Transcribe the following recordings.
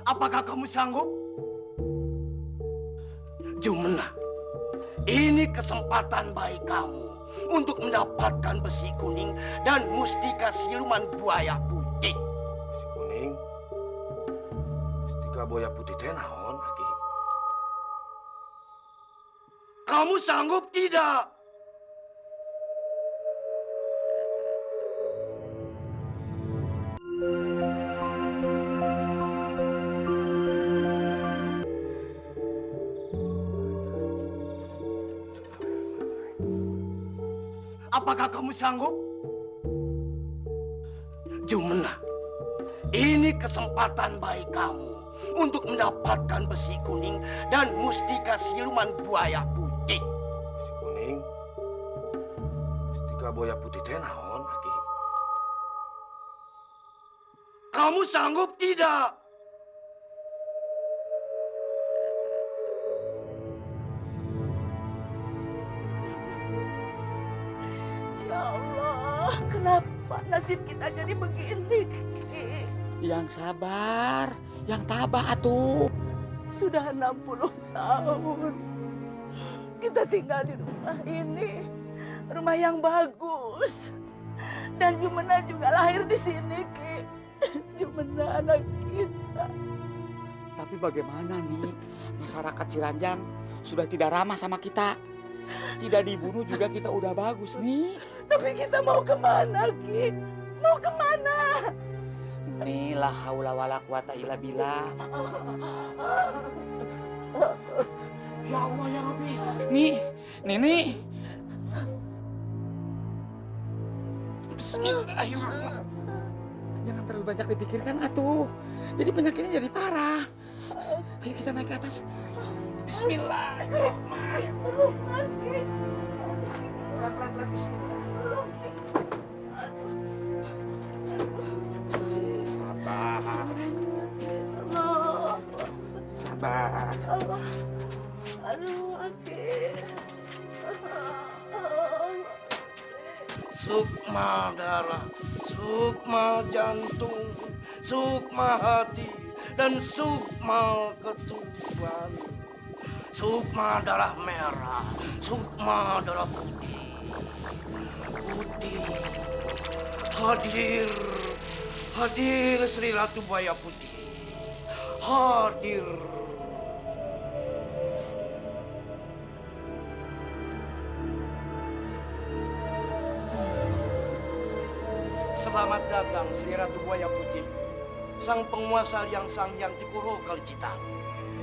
Apakah kamu sanggup? Jumena, ini kesempatan baik kamu untuk mendapatkan besi kuning dan mustika siluman buaya putih. Besi kuning, mustika buaya putih teh naon, Aki? Kamu sanggup tidak? Apakah kamu sanggup? Jumena, ini kesempatan baik kamu untuk mendapatkan besi kuning dan mustika siluman buaya putih. Besi kuning, mustika buaya putih teh naon, Aki? Kamu sanggup tidak? Ya Allah, kenapa nasib kita jadi begini, Ki? Yang sabar, yang tabah atuh. Sudah 60 tahun kita tinggal di rumah ini. Rumah yang bagus. Dan Jumena juga lahir di sini, Ki. Jumena anak kita. Tapi bagaimana nih, masyarakat Ciranjang sudah tidak ramah sama kita. Tidak dibunuh juga kita udah bagus nih. Tapi kita mau kemana, Ki? Mau kemana? Inilah haula wala quwata illa billah. Ya Allah ya Rabbi. Nih. Bismillahirrahmanirrahim. Jangan terlalu banyak dipikirkan atuh. Jadi penyakitnya jadi parah. Ayo kita naik ke atas. Bismillahirrahmanirrahim. Pelan-pelan bismillah. Sabar. Sabar. Aduh, Aki. Sukma darah, sukma jantung, sukma hati, dan sukma ketuban. Sukma darah merah, sukma darah putih. Putih. Hadir Sri Ratu Buaya Putih. Hadir. Selamat datang Sri Ratu Buaya Putih, sang penguasa Liang Sang yang Tikuro Kalicitar.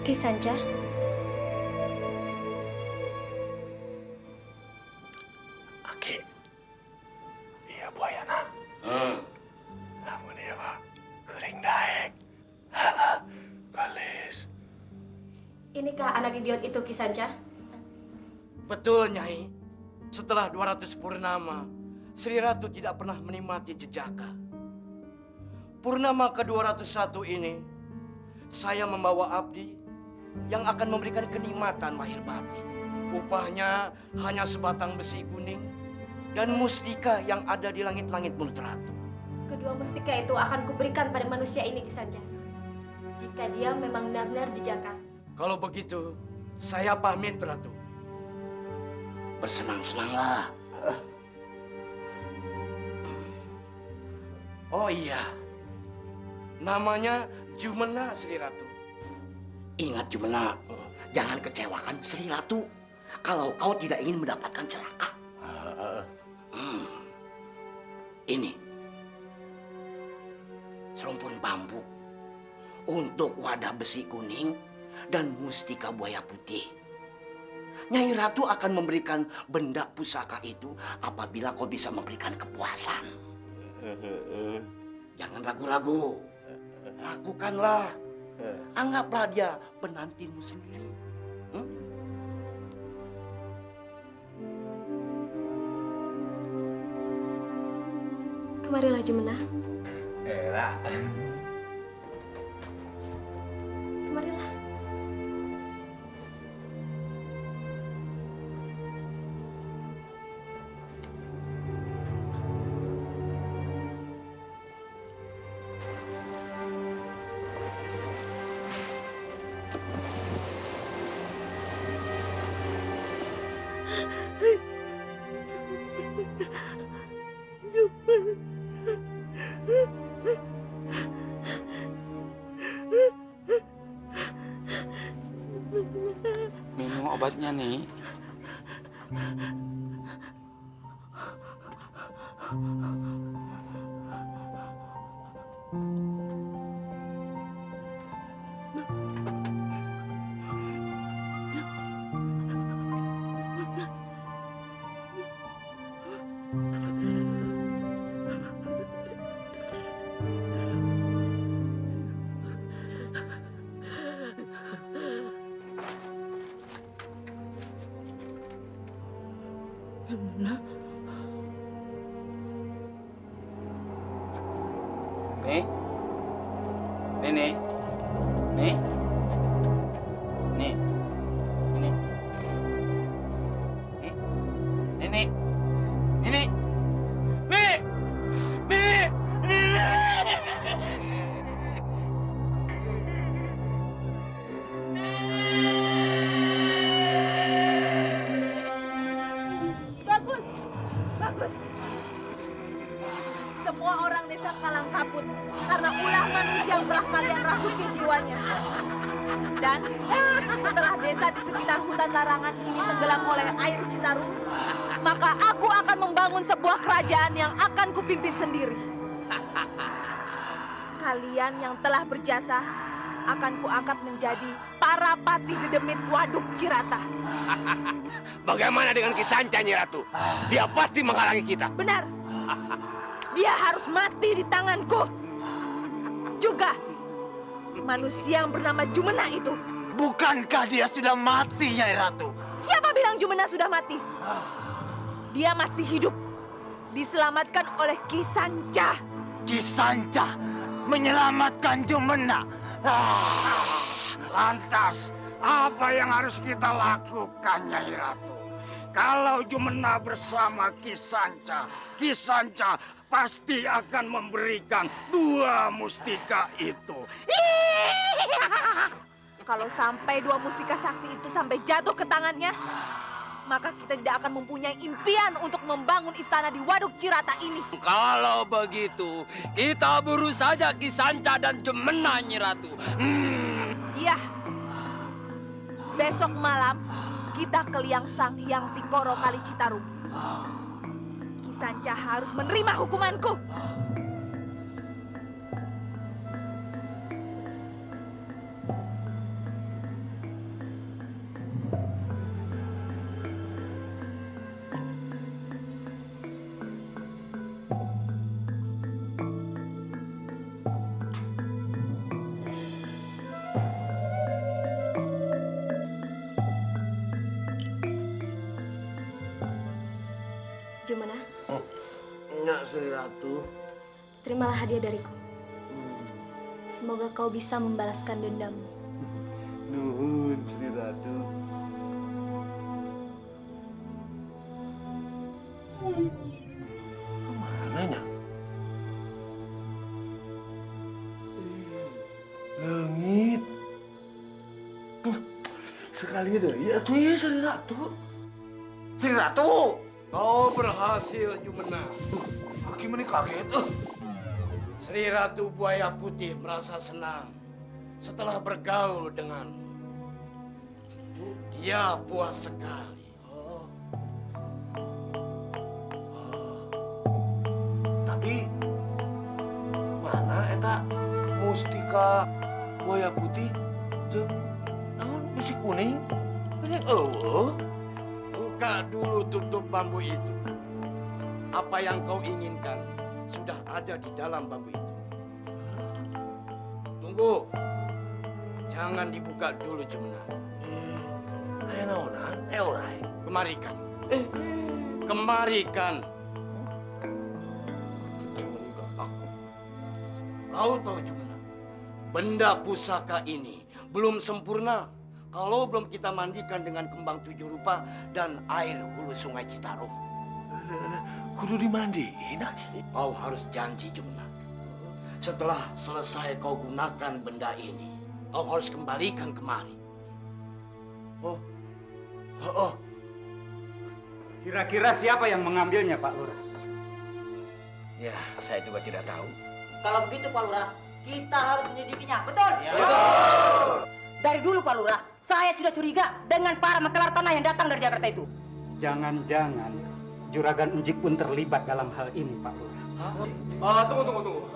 Ki Sanja. Aki, iya buayana. Namun iya mah kering daek. Galis. Inikah anak idiot itu, Ki Sanja? Betul, Nyai. Setelah 200 purnama, Sri Ratu tidak pernah menikmati jejaka. Purnama ke-201 ini, saya membawa abdi yang akan memberikan kenikmatan lahir batin. Upahnya hanya sebatang besi kuning dan mustika yang ada di langit-langit mulut Ratu. Kedua mustika itu akan kuberikan pada manusia ini, Ki Sanja. Jika dia memang benar-benar jejaka. Kalau begitu, saya pamit, Ratu. Bersenang-senanglah. Oh iya, namanya Jumena Sri Ratu. Ingat Jumena, jangan kecewakan Sri Ratu kalau kau tidak ingin mendapatkan celaka. Ini serumpun bambu untuk wadah besi kuning dan mustika buaya putih. Nyai Ratu akan memberikan benda pusaka itu apabila kau bisa memberikan kepuasan. Jangan ragu-ragu. Lakukanlah. Anggaplah dia penantimu sendiri. Kemarilah, Jumena. Era. Kemarilah. Minum obatnya nih. Nih. Nih, nih. Nih. Nih. Ini. Nih. Nih, nih. Ini. Nih. Nih. Bagus, bagus. Semua orang desa kalang kabut karena ulah manusia yang telah kalian rasuki jiwanya. Dan setelah desa di sekitar hutan larangan ini tenggelam oleh air Citarum, maka aku akan membangun sebuah kerajaan yang akan kupimpin sendiri. Kalian yang telah berjasa akan kuangkat menjadi para patih dedemit Waduk Cirata. Bagaimana dengan Kisanca, Nyi Ratu? Dia pasti menghalangi kita. Benar. Dia harus mati di tanganku. Juga manusia yang bernama Jumena itu. Bukankah dia sudah mati, Nyai Ratu? Siapa bilang Jumena sudah mati? Dia masih hidup. Diselamatkan oleh Kisanca. Kisanca menyelamatkan Jumena. Lantas, apa yang harus kita lakukan, Nyai Ratu? Kalau Jumena bersama Kisanca, Kisanca pasti akan memberikan 2 mustika itu. Kalau sampai 2 mustika sakti itu sampai jatuh ke tangannya, maka kita tidak akan mempunyai impian untuk membangun istana di Waduk Cirata ini. Kalau begitu, kita buru saja Kisanca dan Jumena, Nyi Ratu. Iya. Besok malam kita ke Liang Sang Hyang Tikoro Kali Citarum. Kisanca harus menerima hukumanku. Jumena, Nyak Sri Ratu. terimalah hadiah dariku. Semoga kau bisa membalaskan dendammu. Nuhun Sri Ratu. Mana Nyak? Langit. Sekali deh, ya tuh ya Sri Ratu. Sri Ratu. Kau berhasil, Jumena. Gimana kaget? Sri Ratu Buaya Putih merasa senang setelah bergaul denganmu. Dia puas sekali. Tapi mana eta mustika buaya putih jeung naon bisi kuning? Buka dulu tutup bambu itu. Apa yang kau inginkan sudah ada di dalam bambu itu. Tunggu. Jangan dibuka dulu, Jumena. Aya naonan? Orai. Kemarikan. Kemarikan. Kau tahu, Jumena, benda pusaka ini belum sempurna kalau belum kita mandikan dengan kembang 7 rupa dan air hulu sungai Citarum. Kudu dimandiin. Kau harus janji, Jumena. Setelah selesai kau gunakan benda ini, kau harus kembalikan kemari. Kira-kira siapa yang mengambilnya, Pak Lurah? Ya, saya juga tidak tahu. Kalau begitu Pak Lurah, kita harus menyelidikinya, betul? Dari dulu Pak Lurah, saya sudah curiga dengan para makelar tanah yang datang dari Jakarta itu. Jangan-jangan Juragan Enjik pun terlibat dalam hal ini, Pak Lurah. Tunggu.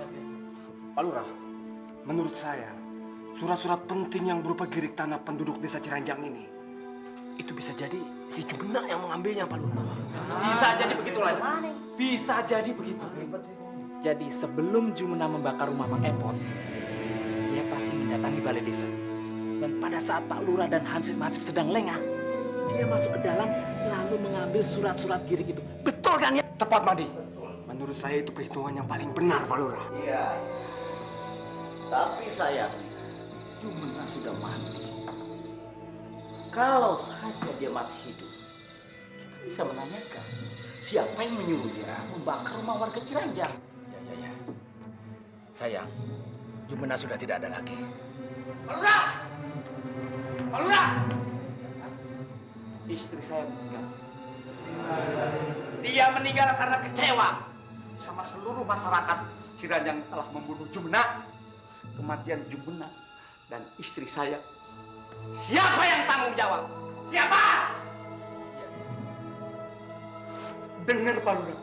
Pak Lurah, menurut saya, surat-surat penting yang berupa girik tanah penduduk desa Ciranjang ini, itu bisa jadi si Jumenak yang mengambilnya, Pak Lurah. Bisa jadi begitu, Lai. Bisa jadi begitu. Jadi sebelum Jumena membakar rumah Mang Epon, dia pasti mendatangi balai desa. Dan pada saat Pak Lurah dan Hansip sedang lengah, dia masuk ke dalam lalu mengambil surat-surat girik itu. Betul kan ya? Tepat, Madi. Menurut saya itu perhitungan yang paling benar, Pak Lurah. Iya. Tapi sayangnya, Jumena sudah mati. Kalau saja dia masih hidup, kita bisa menanyakan siapa yang menyuruh dia membakar rumah warga Ciranjang. Ya. Sayang, Jumena sudah tidak ada lagi. Pak Lurah! Istri saya meninggal. Dia meninggal karena kecewa sama seluruh masyarakat Ciranjang telah membunuh Jumena. Kematian Jumena dan istri saya, siapa yang tanggung jawab? Siapa? Dengar Pak Lurah,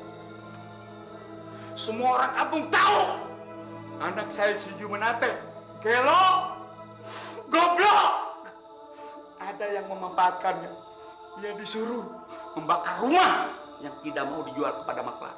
semua orang kampung tahu anak saya si Jumena teh gelo, goblok. Ada yang memanfaatkannya. Dia disuruh membakar rumah yang tidak mau dijual kepada maklar.